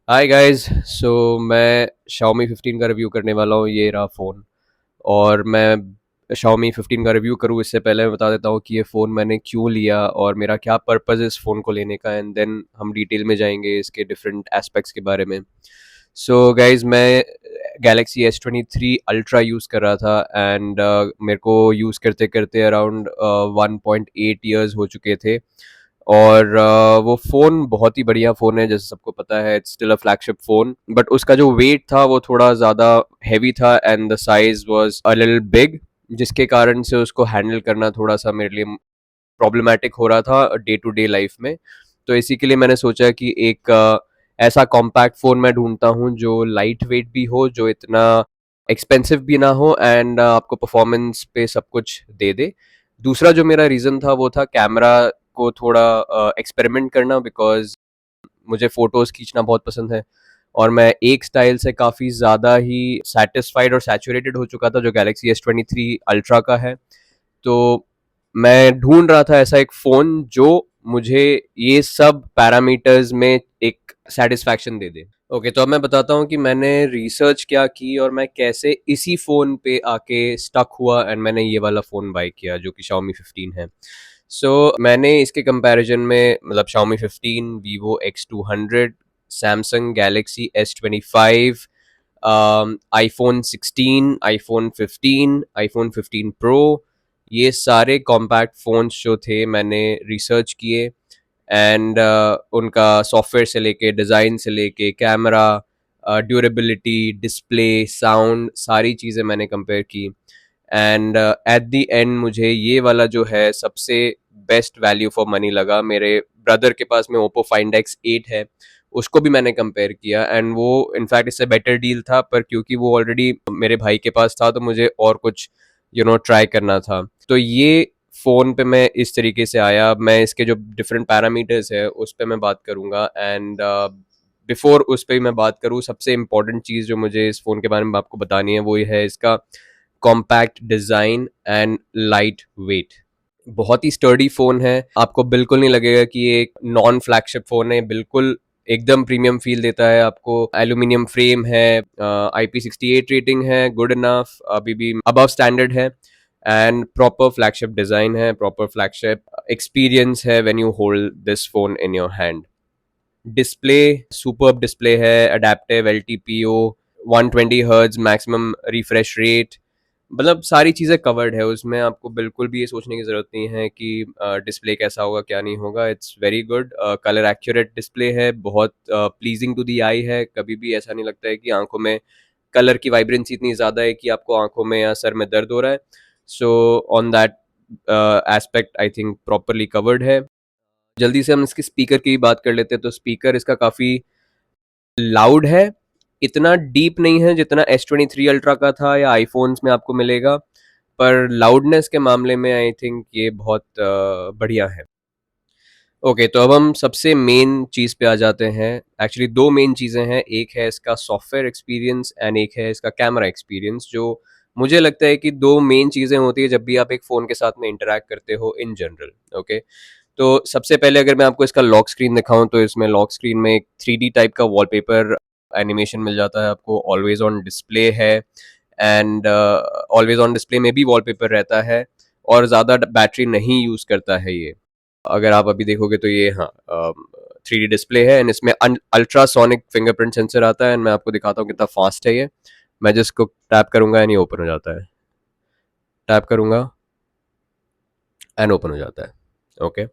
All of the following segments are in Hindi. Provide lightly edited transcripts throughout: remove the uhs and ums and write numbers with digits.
Hi guys. सो मैं Xiaomi 15 का रिव्यू करने वाला हूँ। ये रहा फ़ोन। और मैं Xiaomi 15 का रिव्यू करूँ इससे पहले मैं बता देता हूँ कि ये फ़ोन मैंने क्यों लिया और मेरा क्या पर्पज़ है इस फ़ोन को लेने का, एंड देन हम डिटेल में जाएंगे इसके डिफरेंट एस्पेक्ट्स के बारे में। सो गाइस, मैं गैलेक्सी S23 अल्ट्रा यूज़ कर रहा था, एंड मेरे को यूज़ करते करते अराउंड 1.8 ईयर्स हो चुके थे। और वो फ़ोन बहुत ही बढ़िया फ़ोन है, जैसे सबको पता है it's still a flagship phone, but उसका जो वेट था वो थोड़ा ज़्यादा हैवी था and the size was a little big, जिसके कारण से उसको हैंडल करना थोड़ा-सा मेरे लिए प्रॉब्लमैटिक हो रहा था डे टू डे लाइफ़ में। तो इसी के लिए मैंने सोचा कि एक ऐसा कॉम्पैक्ट फ़ोन मैं ढूँढता हूँ जो लाइट वेट भी हो, जो इतना एक्सपेंसिव भी ना हो, एंड आपको परफ़ॉर्मेंस पे सब कुछ दे दे। दूसरा जो मेरा रीज़न था वो था कैमरा को थोड़ा एक्सपेरिमेंट करना, बिकॉज़ मुझे फ़ोटोज़ खींचना बहुत पसंद है और मैं एक स्टाइल से काफ़ी ज़्यादा ही सैटिस्फाइड और सैचुरेटेड हो चुका था जो गैलेक्सी S23 अल्ट्रा का है। तो मैं ढूँढ रहा था ऐसा एक फ़ोन जो मुझे ये सब पैरामीटर्स में एक सैटिस्फैक्शन दे दे। ओके, तो अब मैं बताता हूँ कि मैंने रिसर्च क्या की और मैं कैसे इसी फ़ोन पे आके स्टक हुआ एंड मैंने ये वाला फ़ोन बाय किया जो कि Xiaomi 15 है। मैंने इसके कंपैरिजन में मतलब Xiaomi 15, Vivo X200, Samsung Galaxy S25, iPhone 16, iPhone 15, iPhone 15 Pro, ये सारे कॉम्पैक्ट फ़ोन्स जो थे मैंने रिसर्च किए, एंड उनका सॉफ्टवेयर से लेके डिज़ाइन से लेके कैमरा, ड्यूरेबिलिटी, डिस्प्ले, साउंड, सारी चीज़ें मैंने कंपेयर की। एंड एट द एंड मुझे ये वाला जो है सबसे बेस्ट वैल्यू फॉर मनी लगा। मेरे ब्रदर के पास में ओप्पो फाइंड एक्स 8 है, उसको भी मैंने कंपेयर किया एंड वो इनफैक्ट इससे बेटर डील था, पर क्योंकि वो ऑलरेडी मेरे भाई के पास था तो मुझे और कुछ ट्राई करना था। तो ये फ़ोन पे मैं इस तरीके से आया। मैं इसके जो डिफरेंट पैरामीटर्स है उस पे मैं बात करूँगा, एंड बिफोर उस पे मैं बात करूँ, सबसे इम्पोर्टेंट चीज़ जो मुझे इस फ़ोन के बारे में आपको बतानी है वो ये है इसका compact design and light weight. बहुत ही स्टर्डी फ़ोन है, आपको बिल्कुल नहीं लगेगा कि ये एक नॉन फ्लैगशिप फ़ोन है, बिल्कुल एकदम प्रीमियम फ़ील देता है आपको। एल्यूमीनियम फ्रेम है, IP68 रेटिंग है, गुड इनफ, अभी भी अबव स्टैंडर्ड है, एंड प्रॉपर फ्लैगशिप डिज़ाइन है, प्रॉपर फ्लैगशिप एक्सपीरियंस है when you hold this phone in your hand. Display superb display है, adaptive LTPO, 120 hertz maximum refresh rate, मतलब सारी चीज़ें कवर्ड है उसमें। आपको बिल्कुल भी ये सोचने की ज़रूरत नहीं है कि डिस्प्ले कैसा होगा क्या नहीं होगा। It's very good, colour accurate display है, बहुत प्लीजिंग टू दी आई है। कभी भी ऐसा नहीं लगता है कि आंखों में कलर की वाइब्रेंसी इतनी ज़्यादा है कि आपको आंखों में या सर में दर्द हो रहा है। So on that aspect I think properly covered है। जल्दी से हम इसके स्पीकर की बात कर लेते हैं, तो स्पीकर इसका काफ़ी लाउड है, इतना डीप नहीं है जितना S23 अल्ट्रा का था या आईफोन्स में आपको मिलेगा, पर लाउडनेस के मामले में आई थिंक ये बहुत बढ़िया है। ओके, तो अब हम सबसे मेन चीज़ पे आ जाते हैं। एक्चुअली दो मेन चीज़ें हैं, एक है इसका सॉफ्टवेयर एक्सपीरियंस एंड एक है इसका कैमरा एक्सपीरियंस, जो मुझे लगता है कि दो मेन चीज़ें होती है जब भी आप एक फ़ोन के साथ में इंटरैक्ट करते हो इन जनरल। ओके, तो सबसे पहले अगर मैं आपको इसका लॉक स्क्रीन दिखाऊं, तो इसमें लॉक स्क्रीन में एक 3D टाइप का वॉलपेपर एनिमेशन मिल जाता है आपको, ऑलवेज ऑन डिस्प्ले है, एंड ऑलवेज ऑन डिस्प्ले में भी वॉलपेपर रहता है और ज़्यादा बैटरी नहीं यूज़ करता है ये। अगर आप अभी देखोगे तो ये, हाँ, 3D डिस्प्ले है एंड इसमें अल्ट्रासोनिक फिंगरप्रिंट सेंसर आता है, एंड मैं आपको दिखाता हूँ कितना फास्ट है ये। मैं जिसको टैप करूंगा एंड ये ओपन हो जाता है, टैप करूंगा एंड ओपन हो जाता है। ओके,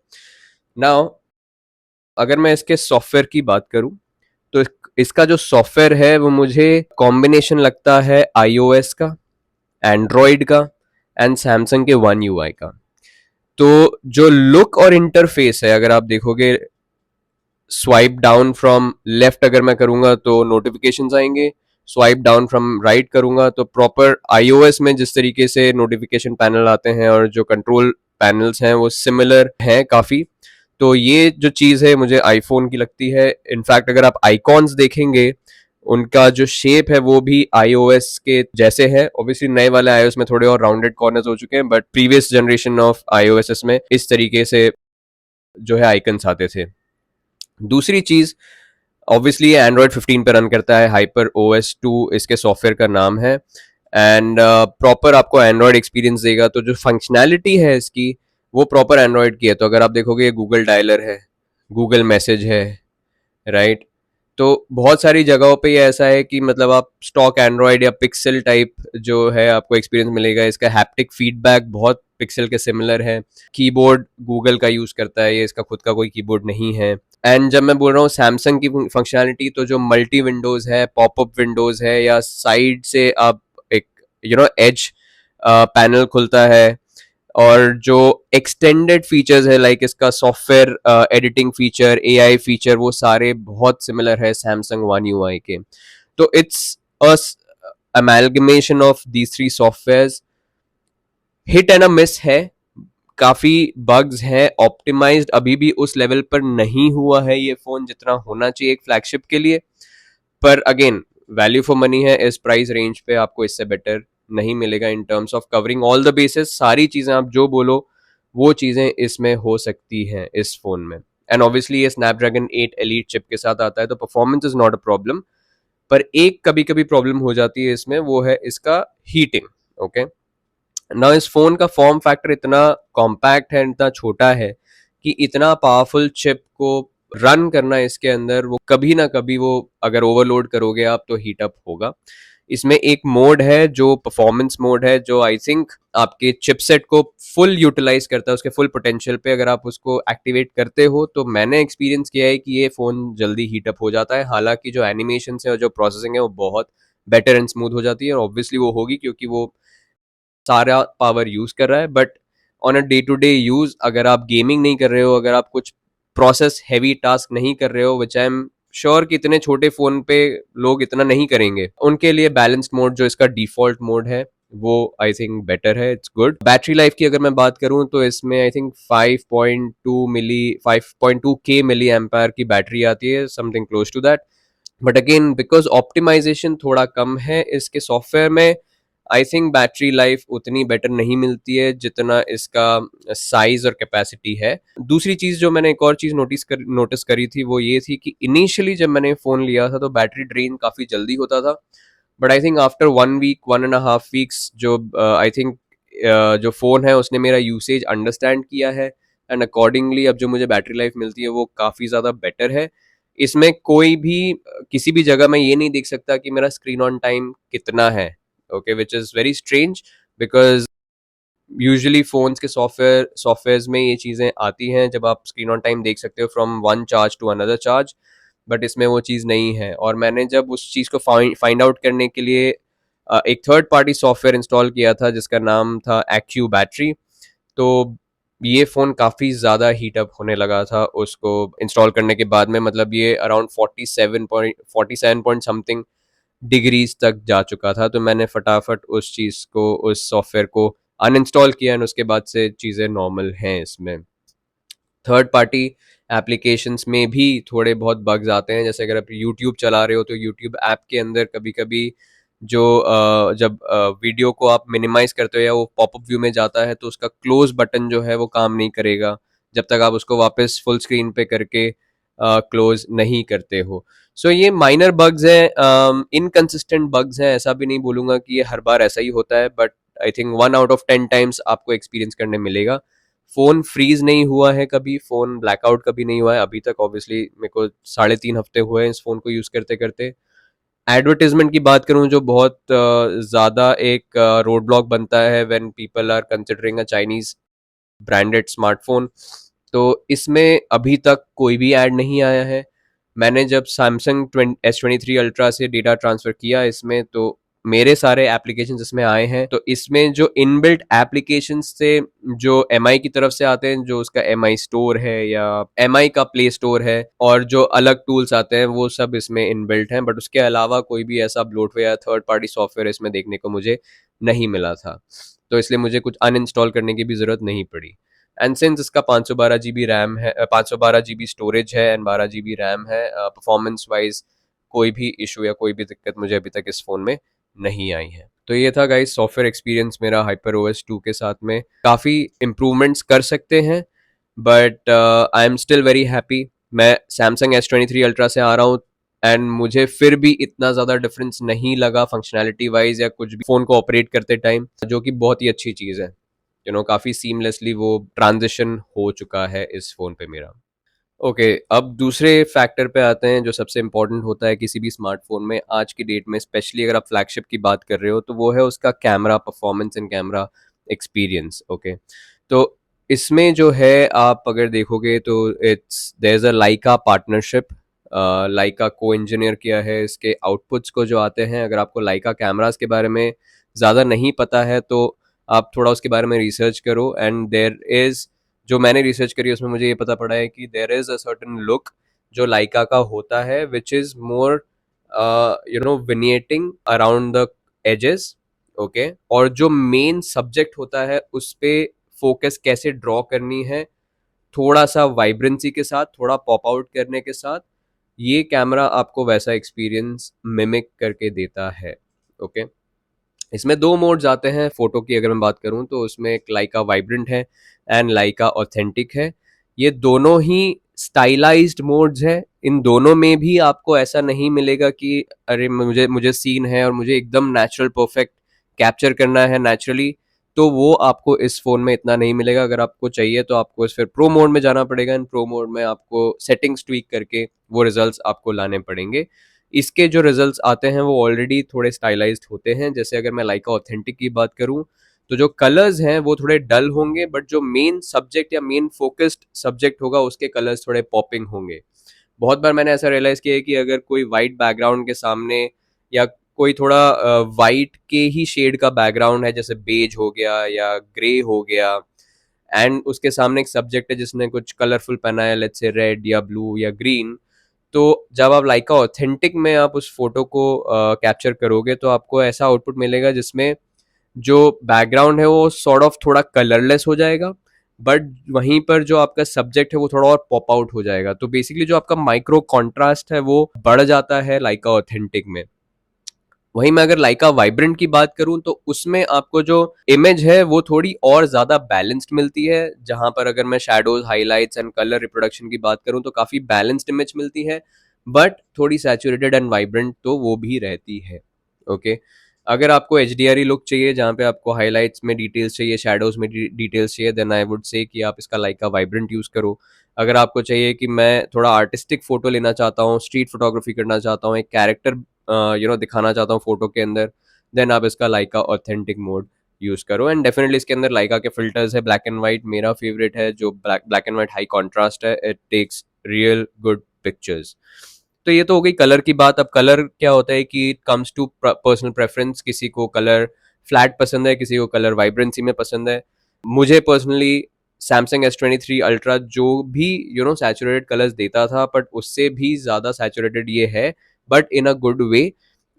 नाउ अगर मैं इसके सॉफ्टवेयर की बात करूं, तो इसका जो सॉफ्टवेयर है वो मुझे कॉम्बिनेशन लगता है iOS का, एंड्रॉयड का एंड सैमसंग के वन UI का। तो जो लुक और इंटरफेस है, अगर आप देखोगे, स्वाइप डाउन फ्रॉम लेफ्ट अगर मैं करूंगा तो नोटिफिकेशंस आएंगे, स्वाइप डाउन फ्रॉम राइट करूंगा तो प्रॉपर iOS में जिस तरीके से नोटिफिकेशन पैनल आते हैं और जो कंट्रोल पैनल्स हैं वो सिमिलर हैं काफ़ी। तो ये जो चीज़ है मुझे आईफोन की लगती है। इनफैक्ट अगर आप आइकॉन्स देखेंगे, उनका जो शेप है वो भी iOS के जैसे है। ऑब्वियसली नए वाले iOS में थोड़े और राउंडेड कॉर्नर्स हो चुके हैं, but previous generation of iOS में इस तरीके से जो है आइकन्स आते थे। दूसरी चीज़, ऑब्वियसली ये एंड्रॉयड 15 पे रन करता है, हाइपर ओएस 2 इसके सॉफ्टवेयर का नाम है। एंड प्रॉपर आपको एंड्रॉयड एक्सपीरियंस देगा। तो जो फंक्शनैलिटी है इसकी वो प्रॉपर एंड्रॉयड की है। तो अगर आप देखोगे, ये गूगल डायलर है, गूगल मैसेज है, राइट? तो बहुत सारी जगहों पे ये ऐसा है कि मतलब आप स्टॉक एंड्रॉयड या पिक्सल टाइप जो है आपको एक्सपीरियंस मिलेगा। इसका हैप्टिक फीडबैक बहुत पिक्सल के सिमिलर है। कीबोर्ड गूगल का यूज करता है, ये इसका खुद का कोई कीबोर्ड नहीं है। एंड जब मैं बोल रहा हूँ सैमसंग की फंक्शनैलिटी, तो जो मल्टी विंडोज है, पॉपअप विंडोज है, या साइड से आप एक एज पैनल खुलता है, और जो एक्सटेंडेड फीचर्स है लाइक इसका software editing feature, AI feature, वो सारे बहुत सिमिलर है सैमसंग वन यूआई के। तो it's a amalgamation of these three softwares. Hit and a miss है, काफी बग्स हैं, ऑप्टिमाइज्ड अभी भी उस लेवल पर नहीं हुआ है ये फोन जितना होना चाहिए एक फ्लैगशिप के लिए। पर अगेन, वैल्यू फॉर मनी है, इस प्राइस रेंज पे आपको इससे बेटर नहीं मिलेगा in terms of covering all the basis. सारी चीजें आप जो बोलो वो चीजें इसमें हो सकती हैं इस फोन में। एंड ऑब्वियसली ये स्नैपड्रैगन 8 एलीट चिप के साथ आता है, तो performance is not a problem. पर एक कभी कभी प्रॉब्लम हो जाती है इसमें, वो है इसका हीटिंग। ओके, ना इस फोन का फॉर्म फैक्टर इतना कॉम्पैक्ट है, इतना छोटा है कि इतना पावरफुल चिप को रन करना इसके अंदर, वो कभी ना कभी वो अगर ओवरलोड करोगे आप तो हीट अप होगा। इसमें एक मोड है जो परफॉर्मेंस मोड है, जो आई थिंक आपके चिपसेट को फुल यूटिलाइज करता है उसके फुल पोटेंशियल पे। अगर आप उसको एक्टिवेट करते हो तो मैंने एक्सपीरियंस किया है कि ये फोन जल्दी हीट अप हो जाता है। हालांकि जो एनिमेशन है और जो प्रोसेसिंग है वो बहुत बेटर एंड स्मूथ हो जाती है, और ऑब्वियसली वो होगी क्योंकि वो सारा पावर यूज कर रहा है। But on a day to day use, अगर आप गेमिंग नहीं कर रहे हो, अगर आप कुछ प्रोसेस हैवी टास्क नहीं कर रहे हो, विच आई एम श्योर कि इतने छोटे फोन पे लोग इतना नहीं करेंगे, उनके लिए बैलेंस्ड मोड जो इसका डिफॉल्ट मोड है वो आई थिंक बेटर है, इट्स गुड। बैटरी लाइफ की अगर मैं बात करूं तो इसमें आई थिंक 5.2 के मिली एम्पायर की बैटरी आती है, something close to that. But again because optimization थोड़ा कम है इसके सॉफ्टवेयर में, आई थिंक बैटरी लाइफ उतनी बेटर नहीं मिलती है जितना इसका साइज और कैपेसिटी है। दूसरी चीज जो मैंने एक और चीज नोटिस करी थी वो ये थी कि इनिशियली जब मैंने फोन लिया था तो बैटरी ड्रेन काफी जल्दी होता था। But I think after 1 week, 1.5 weeks, जो आई थिंक जो फोन है उसने मेरा यूसेज अंडरस्टैंड किया है, एंड अकॉर्डिंगली अब जो मुझे बैटरी लाइफ मिलती है वो काफी ज्यादा बेटर है। इसमें कोई भी किसी भी जगह मैं ये नहीं देख सकता कि मेरा स्क्रीन ऑन टाइम कितना है। Okay, which is very strange, because usually phones के सॉफ्टवेयर्स में ये चीज़ें आती हैं जब आप स्क्रीन ऑन टाइम देख सकते हो from one charge to another charge. But इसमें वो चीज़ नहीं है, और मैंने जब उस चीज़ को फाइंड आउट करने के लिए एक थर्ड पार्टी सॉफ्टवेयर इंस्टॉल किया था जिसका नाम था एक्यू बैटरी। तो ये फ़ोन काफ़ी ज़्यादा हीट अप होने लगा था उसको इंस्टॉल करने के बाद में, मतलब ये अराउंड 47 पॉइंट समथिंग डिग्रीज तक जा चुका था। तो मैंने फटाफट उस चीज़ को, उस सॉफ्टवेयर को अनइंस्टॉल किया, और उसके बाद से चीज़ें नॉर्मल हैं इसमें। थर्ड पार्टी एप्लीकेशंस में भी थोड़े बहुत बग्स आते हैं, जैसे अगर आप यूट्यूब चला रहे हो तो यूट्यूब ऐप के अंदर कभी कभी जो जब वीडियो को आप मिनिमाइज करते हो या वो पॉपअप व्यू में जाता है तो उसका क्लोज बटन जो है वो काम नहीं करेगा जब तक आप उसको वापस फुल स्क्रीन पे करके क्लोज नहीं करते हो। सो ये माइनर बग्स हैं, इनकंसिस्टेंट बग्स हैं, ऐसा भी नहीं बोलूंगा कि ये हर बार ऐसा ही होता है, but I think 1 out of 10 times आपको एक्सपीरियंस करने मिलेगा। फोन फ्रीज नहीं हुआ है कभी, फोन ब्लैकआउट कभी नहीं हुआ है अभी तक। ऑब्वियसली मेरे को 3.5 हफ्ते हुए हैं इस फोन को यूज करते करते। एडवर्टीजमेंट की बात करूं जो बहुत ज्यादा एक रोड ब्लॉक बनता है when people are considering a Chinese branded smartphone, तो इसमें अभी तक कोई भी ऐड नहीं आया है। मैंने जब सैमसंग S23 अल्ट्रा से डेटा ट्रांसफर किया इसमें, तो मेरे सारे एप्लीकेशन इसमें आए हैं। तो इसमें जो इनबिल्ट एप्लीकेशन से जो MI की तरफ से आते हैं, जो उसका MI स्टोर है या MI का प्ले स्टोर है, और जो अलग टूल्स आते हैं वो सब इसमें इनबिल्ट हैं। बट उसके अलावा कोई भी ऐसा ब्लोटवेयर या थर्ड पार्टी सॉफ्टवेयर इसमें देखने को मुझे नहीं मिला था, तो इसलिए मुझे कुछ अनइंस्टॉल करने की भी जरूरत नहीं पड़ी। एंड सिंस इसका 512 GB रैम है, 512 GB स्टोरेज है एंड 12 GB रैम है, परफॉर्मेंस वाइज कोई भी इशू या कोई भी दिक्कत मुझे अभी तक इस फ़ोन में नहीं आई है। तो ये था गाइस सॉफ्टवेयर एक्सपीरियंस मेरा हाइपर OS 2 के साथ में। काफ़ी इम्प्रूवमेंट्स कर सकते हैं, but I am still very happy. मैं सैमसंग S23 अल्ट्रा से आ रहा हूँ एंड मुझे फिर भी इतना ज़्यादा डिफरेंस नहीं लगा फंक्शनैलिटी वाइज या कुछ भी फ़ोन को ऑपरेट करते टाइम, जो कि बहुत ही अच्छी चीज़ है। काफ़ी सीमलेसली वो ट्रांजिशन हो चुका है इस फ़ोन पे मेरा। ओके, अब दूसरे फैक्टर पे आते हैं जो सबसे इम्पोर्टेंट होता है किसी भी स्मार्टफ़ोन में आज की डेट में, स्पेशली अगर आप फ्लैगशिप की बात कर रहे हो, तो वो है उसका camera performance and camera experience. Okay, तो इसमें जो है आप अगर देखोगे तो it's there is a Leica partnership. Leica को इंजीनियर किया है इसके आउटपुट्स को जो आते हैं। अगर आपको लाइका कैमरास के बारे में ज़्यादा नहीं पता है तो आप थोड़ा उसके बारे में रिसर्च करो। एंड देयर इज़, जो मैंने रिसर्च करी उसमें मुझे ये पता पड़ा है कि there is a certain look जो लाइका का होता है which is more vignetting around the edges. Okay, और जो मेन सब्जेक्ट होता है उस पे फोकस कैसे ड्रॉ करनी है, थोड़ा सा वाइब्रेंसी के साथ, थोड़ा पॉप आउट करने के साथ, ये कैमरा आपको वैसा एक्सपीरियंस मिमिक करके देता है। ओके, इसमें दो मोड्स आते हैं फोटो की अगर मैं बात करूं तो उसमें एक लाइका वाइब्रेंट है एंड लाइका ऑथेंटिक है। ये दोनों ही स्टाइलाइज्ड मोड्स हैं। इन दोनों में भी आपको ऐसा नहीं मिलेगा कि अरे मुझे मुझे सीन है और मुझे एकदम नेचुरल परफेक्ट कैप्चर करना है नेचुरली, तो वो आपको इस फ़ोन में इतना नहीं मिलेगा। अगर आपको चाहिए तो आपको इस फिर प्रो मोड में जाना पड़ेगा। इन प्रो मोड में आपको सेटिंग्स ट्वीक करके वो रिजल्ट्स आपको लाने पड़ेंगे। इसके जो रिजल्ट्स आते हैं वो ऑलरेडी थोड़े स्टाइलाइज्ड होते हैं। जैसे अगर मैं लाइका ऑथेंटिक की बात करूं तो जो कलर्स हैं वो थोड़े डल होंगे, बट जो मेन सब्जेक्ट या मेन फोकस्ड सब्जेक्ट होगा उसके कलर्स थोड़े पॉपिंग होंगे। बहुत बार मैंने ऐसा रियलाइज किया है कि अगर कोई वाइट बैकग्राउंड के सामने या कोई थोड़ा वाइट के ही शेड का बैकग्राउंड है, जैसे बेज हो गया या ग्रे हो गया, एंड उसके सामने एक सब्जेक्ट है जिसने कुछ कलरफुल पहना है, लेट्स से रेड या ब्लू या ग्रीन, तो जब आप लाइका ऑथेंटिक में आप उस फोटो को कैप्चर करोगे तो आपको ऐसा आउटपुट मिलेगा जिसमें जो बैकग्राउंड है वो सॉर्ट ऑफ थोड़ा कलरलेस हो जाएगा, बट वहीं पर जो आपका सब्जेक्ट है वो थोड़ा और पॉप आउट हो जाएगा। तो बेसिकली जो आपका माइक्रो कॉन्ट्रास्ट है वो बढ़ जाता है लाइका ऑथेंटिक में। वहीं मैं अगर लाइका वाइब्रेंट की बात करूं तो उसमें आपको जो इमेज है वो थोड़ी और ज्यादा बैलेंस्ड मिलती है। जहां पर अगर मैं shadows, highlights and colour reproduction की बात करूं तो काफी बैलेंस्ड इमेज मिलती है, बट थोड़ी सैचुरेटेड एंड वाइब्रेंट तो वो भी रहती है। ओके, अगर आपको H D R E look चाहिए जहाँ पे आपको हाईलाइट्स में डिटेल्स चाहिए, शैडोज में डिटेल्स चाहिए, देन आई वुड से कि आप इसका लाइका वाइब्रेंट यूज करो। अगर आपको चाहिए कि मैं थोड़ा आर्टिस्टिक फोटो लेना चाहता हूँ, स्ट्रीट फोटोग्राफी करना चाहता हूँ, एक कैरेक्टर दिखाना चाहता हूँ फोटो के अंदर, देन आप इसका लाइका ऑथेंटिक मोड यूज करो। एंड डेफिनेटली इसके अंदर लाइका के फिल्टर्स है, ब्लैक एंड व्हाइट मेरा फेवरेट है, जो black and white high contrast है, it takes real good pictures. तो ये तो हो गई कलर की बात। अब कलर क्या होता है कि it comes to personal preference, किसी को कलर फ्लैट पसंद है, किसी को कलर वाइब्रेंसी में पसंद है। मुझे पर्सनली सैमसंग S23 अल्ट्रा जो भी सैचुरेटेड कलर्स देता था, बट उससे भी ज़्यादा सैचुरेटेड ये है, but in a good way.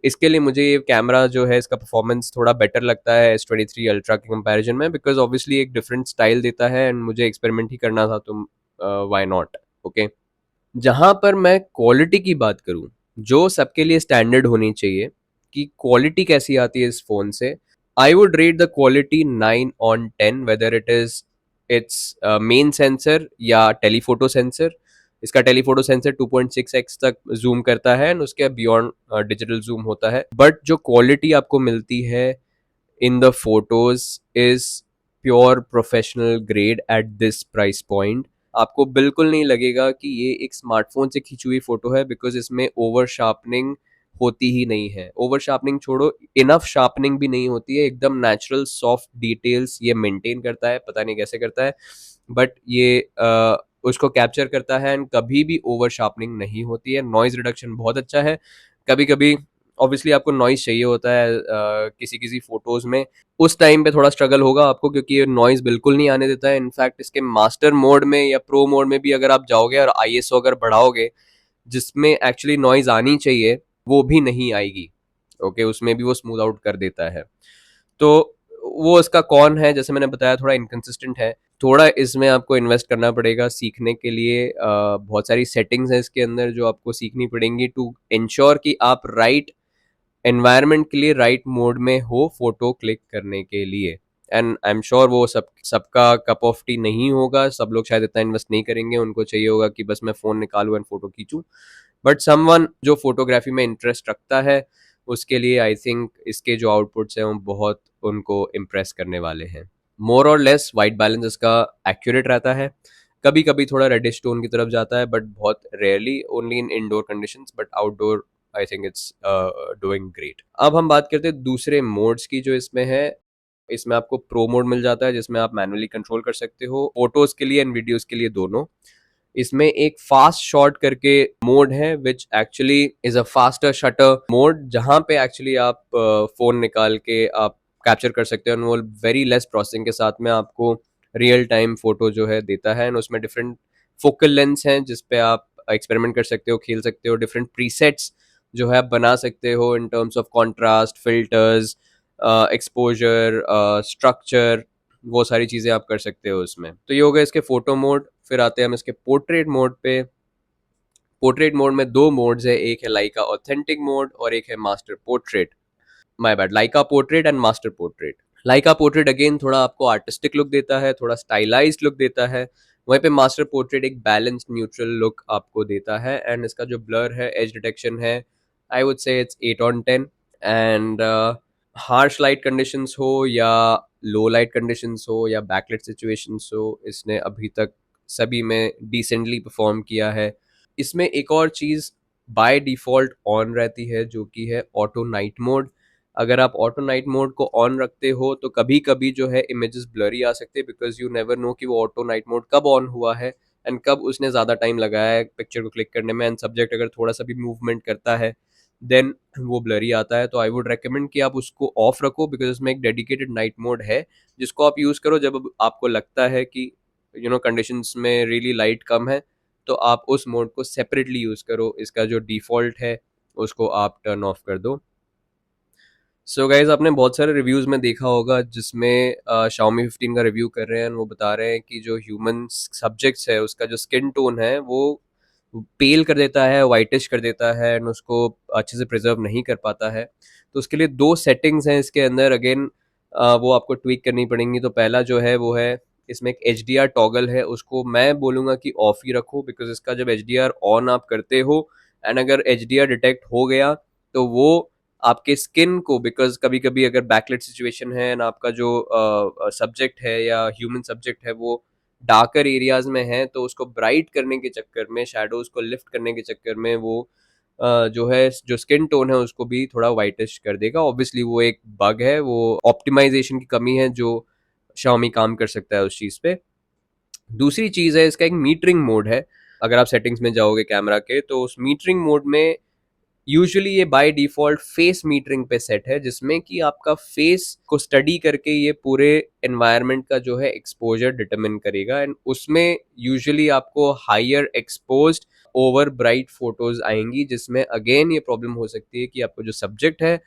इसके लिए मुझे ये कैमरा जो है इसका परफॉर्मेंस थोड़ा बेटर लगता है S23 अल्ट्रा के कंपैरिजन में, बिकॉज ऑब्वियसली एक डिफरेंट स्टाइल देता है एंड मुझे एक्सपेरिमेंट ही करना था, तो व्हाई नॉट। ओके, जहां पर मैं क्वालिटी की बात करूं, जो सबके लिए स्टैंडर्ड होनी चाहिए कि क्वालिटी कैसी आती है इस फोन से, I would rate the quality 9/10, whether it is it's main sensor या टेलीफोटो सेंसर। इसका टेलीफोटो सेंसर 2.6x तक जूम करता है एंड उसके बियॉन्ड डिजिटल जूम होता है, बट जो क्वालिटी आपको मिलती है in the photos is pure professional grade at this price point. आपको बिल्कुल नहीं लगेगा कि ये एक स्मार्टफोन से खींची हुई फोटो है, बिकॉज इसमें ओवर शार्पनिंग होती ही नहीं है। ओवर शार्पनिंग छोड़ो, इनफ शार्पनिंग भी नहीं होती है। एकदम नेचुरल सॉफ्ट डिटेल्स ये मेंटेन करता है, पता नहीं कैसे करता है, बट ये उसको कैप्चर करता है एंड कभी भी ओवर शार्पनिंग नहीं होती है। नॉइज रिडक्शन बहुत अच्छा है। कभी कभी ऑब्वियसली आपको नॉइज चाहिए होता है किसी किसी फोटोज में, उस टाइम पे थोड़ा स्ट्रगल होगा आपको, क्योंकि ये नॉइज बिल्कुल नहीं आने देता है। इनफैक्ट इसके मास्टर मोड में या प्रो मोड में भी अगर आप जाओगे और आईएसओ अगर बढ़ाओगे, जिसमें एक्चुअली नॉइज आनी चाहिए, वो भी नहीं आएगी। ओके, उसमें भी वो स्मूथ आउट कर देता है। तो वो इसका कौन है, जैसे मैंने बताया, थोड़ा इनकंसिस्टेंट है। थोड़ा इसमें आपको इन्वेस्ट करना पड़ेगा सीखने के लिए। बहुत सारी सेटिंग्स हैं इसके अंदर जो आपको सीखनी पड़ेंगी टू इंश्योर कि आप राइट एनवायरनमेंट के लिए राइट मोड में हो फोटो क्लिक करने के लिए। एंड आई एम श्योर वो सबका कप ऑफ टी नहीं होगा, सब लोग शायद इतना इन्वेस्ट नहीं करेंगे, उनको चाहिए होगा कि बस मैं फ़ोन निकालूँ एंड फ़ोटो खींचूँ। बट समवन जो फोटोग्राफी में इंटरेस्ट रखता है, उसके लिए आई थिंक इसके जो आउटपुट्स हैं वो बहुत उनको इम्प्रेस करने वाले हैं। मोर और लेस वाइट बैलेंस इसका एक्यूरेट रहता है, कभी कभी थोड़ा रेडिश टोन की तरफ जाता है, बट बहुत rarely, only in indoor conditions, but outdoor I think it's doing great. अब हम बात करते हैं दूसरे मोड्स की जो इसमें है। इसमें आपको प्रो मोड मिल जाता है जिसमें आप मैनुअली कंट्रोल कर सकते हो, फोटोज के लिए एंड वीडियोज के लिए दोनों। इसमें एक फास्ट शॉट करके मोड है which actually is a faster shutter mode, जहां पे एक्चुअली आप फोन निकाल के आप कैप्चर कर सकते हो, वो वेरी लेस प्रोसेसिंग के साथ में आपको रियल टाइम फोटो जो है देता है। एंड उसमें डिफरेंट फोकल लेंस हैं जिस पे आप एक्सपेरिमेंट कर सकते हो, खेल सकते हो, डिफरेंट प्रीसेट्स जो है आप बना सकते हो in terms of contrast, filters, exposure, structure, वो सारी चीज़ें आप कर सकते हो उसमें। तो ये हो गया इसके फोटो मोड। फिर आते हैं हम इसके पोर्ट्रेट मोड पे। पोर्ट्रेट मोड में दो मोड्स है, एक है लाइका ऑथेंटिक मोड और एक है master portrait. My bad, Leica portrait and master portrait. Leica portrait again थोड़ा आपको आर्टिस्टिक लुक देता है, थोड़ा स्टाइलाइज्ड लुक देता है। वहीं पे मास्टर पोर्ट्रेट एक बैलेंस्ड न्यूट्रल लुक आपको देता है। एंड इसका जो ब्लर है, एज डिटेक्शन है, I would say it's 8/10। And harsh light conditions हो या लो लाइट कंडीशंस हो या बैकलाइट सिचुएशंस हो, इसने अभी तक सभी में डिसेंटली परफॉर्म किया है। इसमें एक और चीज़ बाय डिफ़ॉल्ट ऑन रहती है जो कि है ऑटो नाइट मोड। अगर आप ऑटो नाइट मोड को ऑन रखते हो तो कभी कभी जो है इमेजेस ब्लरी आ सकते हैं, बिकॉज यू नेवर नो कि वो ऑटो नाइट मोड कब ऑन हुआ है एंड कब उसने ज़्यादा टाइम लगाया है पिक्चर को क्लिक करने में। एंड सब्जेक्ट अगर थोड़ा सा भी मूवमेंट करता है देन वो ब्लरी आता है। तो आई वुड रेकमेंड कि आप उसको ऑफ रखो, बिकॉज उसमें एक डेडिकेटेड नाइट मोड है जिसको आप यूज़ करो जब आपको लगता है कि कंडीशंस में रियली लाइट कम है, तो आप उस मोड को सेपरेटली यूज़ करो। इसका जो डिफ़ॉल्ट है उसको आप टर्न ऑफ कर दो। सो गाइज, आपने बहुत सारे रिव्यूज़ में देखा होगा जिसमें Xiaomi 15 का रिव्यू कर रहे हैं, वो बता रहे हैं कि जो ह्यूमन सब्जेक्ट्स है उसका जो स्किन टोन है वो पेल कर देता है, वाइटिश कर देता है एंड उसको अच्छे से प्रिजर्व नहीं कर पाता है। तो उसके लिए दो सेटिंग्स हैं इसके अंदर, अगेन वो आपको ट्विक करनी पड़ेंगी। तो पहला जो है वो है, इसमें एक HDR टॉगल है, उसको मैं बोलूँगा कि ऑफ ही रखो, बिकॉज इसका जब HDR ऑन आप करते हो एंड अगर HDR डिटेक्ट हो गया तो वो आपके स्किन को, बिकॉज कभी कभी अगर बैकलाइट सिचुएशन है एंड आपका जो सब्जेक्ट है या ह्यूमन सब्जेक्ट है वो डार्कर एरियाज में है, तो उसको ब्राइट करने के चक्कर में, शेडोज को लिफ्ट करने के चक्कर में वो जो है जो स्किन टोन है उसको भी थोड़ा वाइटिश कर देगा। ऑब्वियसली वो एक बग है, वो ऑप्टिमाइजेशन की कमी है जो Xiaomi काम कर सकता है उस चीज़ पे। दूसरी चीज़ है, इसका एक मीटरिंग मोड है। अगर आप सेटिंग्स में जाओगे कैमरा के तो उस मीटरिंग मोड में यूजुअली ये बाय डिफॉल्ट फेस मीटरिंग पे सेट है, जिसमें कि आपका फेस को स्टडी करके ये पूरे एनवायरनमेंट का जो है एक्सपोजर डिटरमिन करेगा। एंड उसमें यूजुअली आपको higher exposed over bright photos आएंगी, जिसमें अगेन ये प्रॉब्लम हो सकती है कि आपको जो सब्जेक्ट है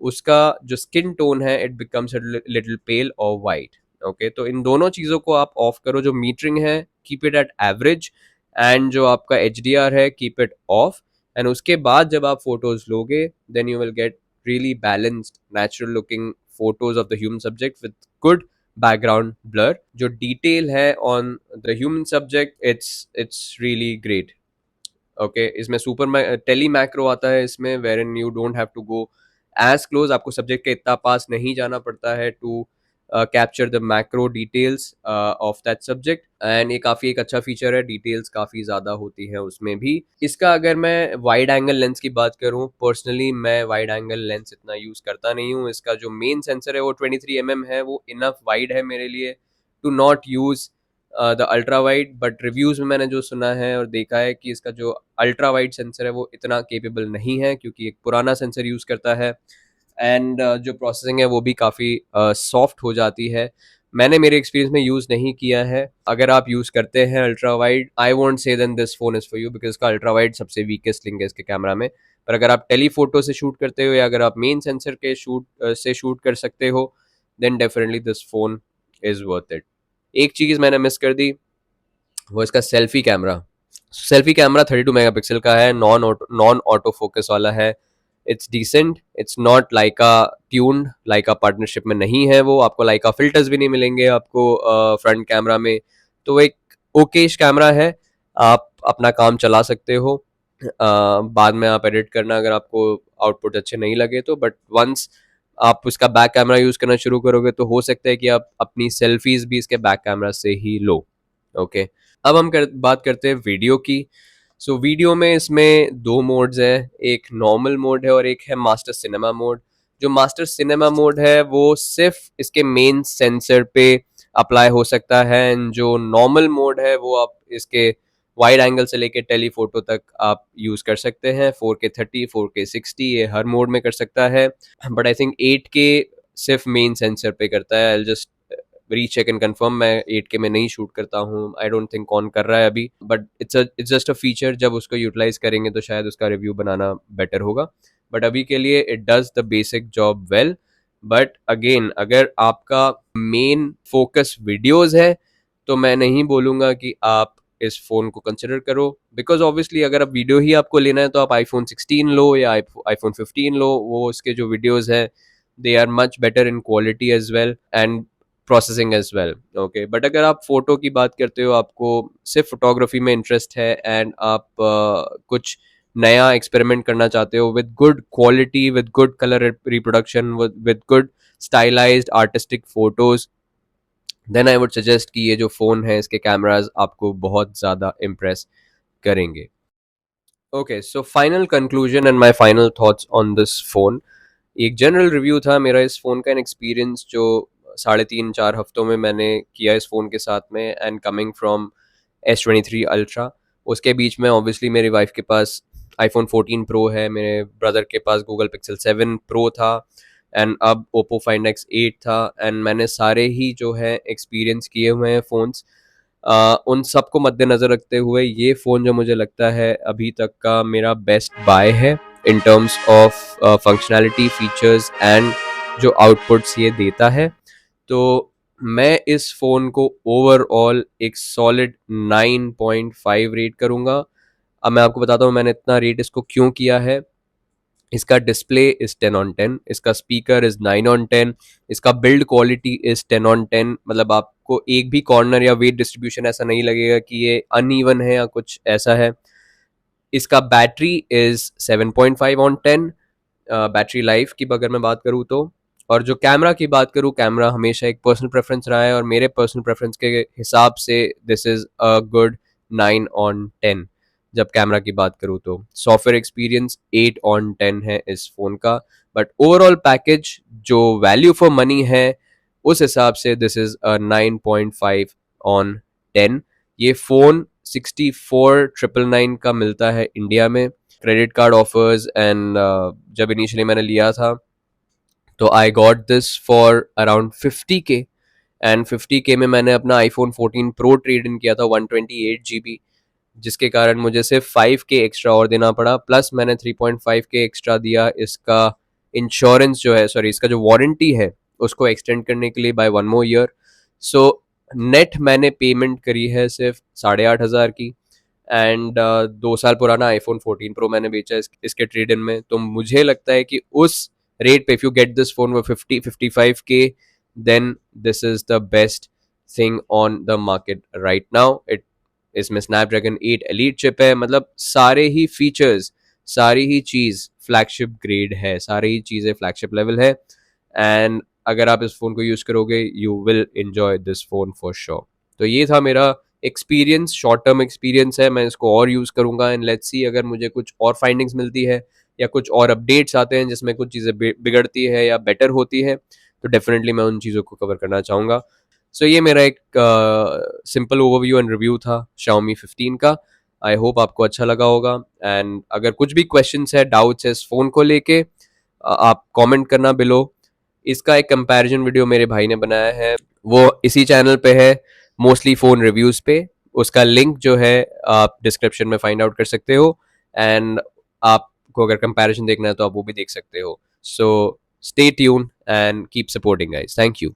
उसका जो स्किन टोन है इट बिकम्स लिटिल पेल और वाइट। ओके, तो इन दोनों चीज़ों को आप ऑफ करो। जो मीटरिंग है keep it at average, and जो आपका HDR है कीप इट ऑफ। एंड उसके बाद जब आप फोटोज लोगे then you will get really balanced natural looking photos of the human subject with good background blur. जो डिटेल है on the human subject, it's really great. Okay, इसमें सुपर टेली मैक्रो आता है इसमें, where in you don't have to go as close, आपको सब्जेक्ट के इतना पास नहीं जाना पड़ता है to capture the macro details of that subject. And ये काफ़ी एक अच्छा फीचर है, डिटेल्स काफ़ी ज़्यादा होती है उसमें भी। इसका अगर मैं वाइड एंगल लेंस की बात करूं, पर्सनली मैं वाइड एंगल लेंस इतना यूज़ करता नहीं हूं। इसका जो मेन सेंसर है वो 23 mm है, वो इनफ वाइड है मेरे लिए to not use the ultra wide. But reviews में मैंने जो सुना है और देखा है कि इसका जो अल्ट्रा वाइड सेंसर है वो इतना केपेबल नहीं है, क्योंकि एक पुराना सेंसर यूज़ करता है एंड जो प्रोसेसिंग है वो भी काफ़ी सॉफ्ट हो जाती है। मैंने मेरे एक्सपीरियंस में यूज़ नहीं किया है। अगर आप यूज़ करते हैं ultra wide, I won't say then this phone is for you, because इसका अल्ट्रा वाइड सबसे वीकेस्ट लिंक है इसके कैमरा में। पर अगर आप टेलीफोटो से शूट करते हो या अगर आप मेन सेंसर के से शूट कर सकते हो then definitely this phone is worth it. एक चीज़ मैंने मिस कर दी, वो इसका selfie camera. Selfie camera 32 megapixel का है, नॉन ऑटो फोकस वाला है। It's decent, it's not Leica tuned, Leica partnership में नहीं है वो, आपको लाइका फिल्टर्स भी नहीं मिलेंगे आपको फ्रंट कैमरा में। तो एक ओकेश कैमरा है, आप अपना काम चला सकते हो। बाद में आप एडिट करना अगर आपको आउटपुट अच्छे नहीं लगे तो, बट वंस आप उसका बैक कैमरा यूज करना शुरू करोगे तो हो सकता है कि आप अपनी सेल्फीज भी इसके बैक कैमरा से ही लो। ओके, अब हम बात करते हैं वीडियो की। सो वीडियो में इसमें दो मोड्स हैं, एक नॉर्मल मोड है और एक है मास्टर सिनेमा मोड। जो मास्टर सिनेमा मोड है वो सिर्फ इसके मेन सेंसर पे अप्लाई हो सकता है, एंड जो नॉर्मल मोड है वो आप इसके वाइड एंगल से लेके टेलीफोटो तक आप यूज कर सकते हैं। 4K 30, 4K 60 ये हर मोड में कर सकता है, बट आई थिंक 8K सिर्फ मेन सेंसर पे करता है। I just recheck and confirm, मैं 8K में नहीं शूट करता हूँ, आई डोंट थिंक कौन कर रहा है अभी, but it's just a feature, जब उसको यूटिलाइज करेंगे तो शायद उसका रिव्यू बनाना बेटर होगा। बट अभी के लिए it does the basic job well. But again, अगर आपका मेन फोकस वीडियोस है तो मैं नहीं बोलूंगा कि आप इस फोन को कंसिडर करो, बिकॉज ऑब्वियसली अगर आप वीडियो ही आपको लेना है तो आप iPhone 16 लो या iPhone 15 लो, वो उसके जो वीडियोस है they are much better in quality as well and processing as well. Okay, but अगर आप फोटो की बात करते हो, आपको सिर्फ फोटोग्राफी में इंटरेस्ट है एंड आप कुछ नया एक्सपेरिमेंट करना चाहते हो with good quality, with good colour reproduction, with good stylised artistic photos, then I would suggest कि ये जो फ़ोन है इसके कैमराज आपको बहुत ज़्यादा इम्प्रेस करेंगे। Okay, so final conclusion and my final thoughts on this phone. एक जनरल रिव्यू था मेरा इस फ़ोन का, एन एक्सपीरियंस जो 3.5-4 हफ्तों में मैंने किया इस फ़ोन के साथ में, and coming from S23 ultra. उसके बीच में ऑब्वियसली मेरी वाइफ के पास iPhone 14 प्रो है, मेरे ब्रदर के पास गूगल पिक्सल 7 प्रो था, एंड अब ओप्पो फाइंड एक्स 8 था, एंड मैंने सारे ही जो है एक्सपीरियंस किए हुए हैं फ़ोन्स। उन सबको मद्देनज़र रखते हुए ये फ़ोन जो मुझे लगता है अभी तक का मेरा बेस्ट बाय है in terms of functionality, features and जो आउटपुट्स ये देता है। तो मैं इस फ़ोन को ओवरऑल एक सॉलिड 9.5 रेट करूँगा। अब मैं आपको बताता हूँ मैंने इतना रेट इसको क्यों किया है। इसका डिस्प्ले इज़ 10/10, इसका स्पीकर इज़ 9/10, इसका बिल्ड क्वालिटी इज़ 10/10, मतलब आपको एक भी कॉर्नर या वेट डिस्ट्रीब्यूशन ऐसा नहीं लगेगा कि ये अनइवन है या कुछ ऐसा है। इसका बैटरी इज़ 7.5/10, बैटरी लाइफ की अगर मैं बात करूँ तो। और जो कैमरा की बात करूँ, कैमरा हमेशा एक पर्सनल प्रेफरेंस रहा है और मेरे पर्सनल प्रेफरेंस के हिसाब से दिस इज़ अ गुड 9/10 जब कैमरा की बात करूँ तो। सॉफ्टवेयर एक्सपीरियंस 8/10 है इस फ़ोन का, बट ओवरऑल पैकेज जो वैल्यू फॉर मनी है उस हिसाब से दिस इज़ अ 9.5/10। ये फ़ोन 64,999 का मिलता है इंडिया में, क्रेडिट कार्ड ऑफर्स, एंड जब इनिशियली मैंने लिया था तो I got this for around 50K, and 50K में मैंने अपना iPhone 14 प्रो ट्रेड इन किया था 128 GB, जिसके कारण मुझे सिर्फ 5K एक्स्ट्रा और देना पड़ा, प्लस मैंने 3.5K एक्स्ट्रा दिया इसका इंश्योरेंस जो है, सॉरी इसका जो वारंटी है उसको एक्सटेंड करने के लिए by 1 more year। So net मैंने पेमेंट करी है सिर्फ 8,500 की, एंड 2 साल पुराना iPhone 14 प्रो मैंने बेचा इसके ट्रेड इन में। तो मुझे लगता है कि उस रेट पे if you get this phone for 50-55K, then this is the best thing on the market right now. इसमें स्नैपड्रैगन 8 एलीट चिप है, मतलब सारे ही फीचर्स, सारी ही चीज फ्लैगशिप ग्रेड है, सारी ही चीजें फ्लैगशिप लेवल है, एंड अगर आप इस फोन को यूज करोगे you will enjoy this phone for sure. तो ये था मेरा एक्सपीरियंस, शॉर्ट टर्म एक्सपीरियंस है, मैं इसको और यूज़ करूंगा, एंड लेट्स सी अगर मुझे कुछ और फाइंडिंग्स मिलती है या कुछ और अपडेट्स आते हैं जिसमें कुछ चीज़ें बिगड़ती है या बेटर होती है तो डेफिनेटली मैं उन चीज़ों को कवर करना चाहूँगा। सो ये मेरा एक सिंपल ओवरव्यू एंड रिव्यू था Xiaomi 15 का। आई होप आपको अच्छा लगा होगा, एंड अगर कुछ भी क्वेश्चंस है, डाउट्स है इस फ़ोन को लेके, आप कमेंट करना बिलो। इसका एक कंपैरिजन वीडियो मेरे भाई ने बनाया है, वो इसी चैनल पे है, मोस्टली फ़ोन रिव्यूज़ पे। उसका लिंक जो है आप डिस्क्रिप्शन में फाइंड आउट कर सकते हो, एंड आपको अगर कंपैरिजन देखना है तो आप वो भी देख सकते हो। So stay tune and keep supporting guys, thank you.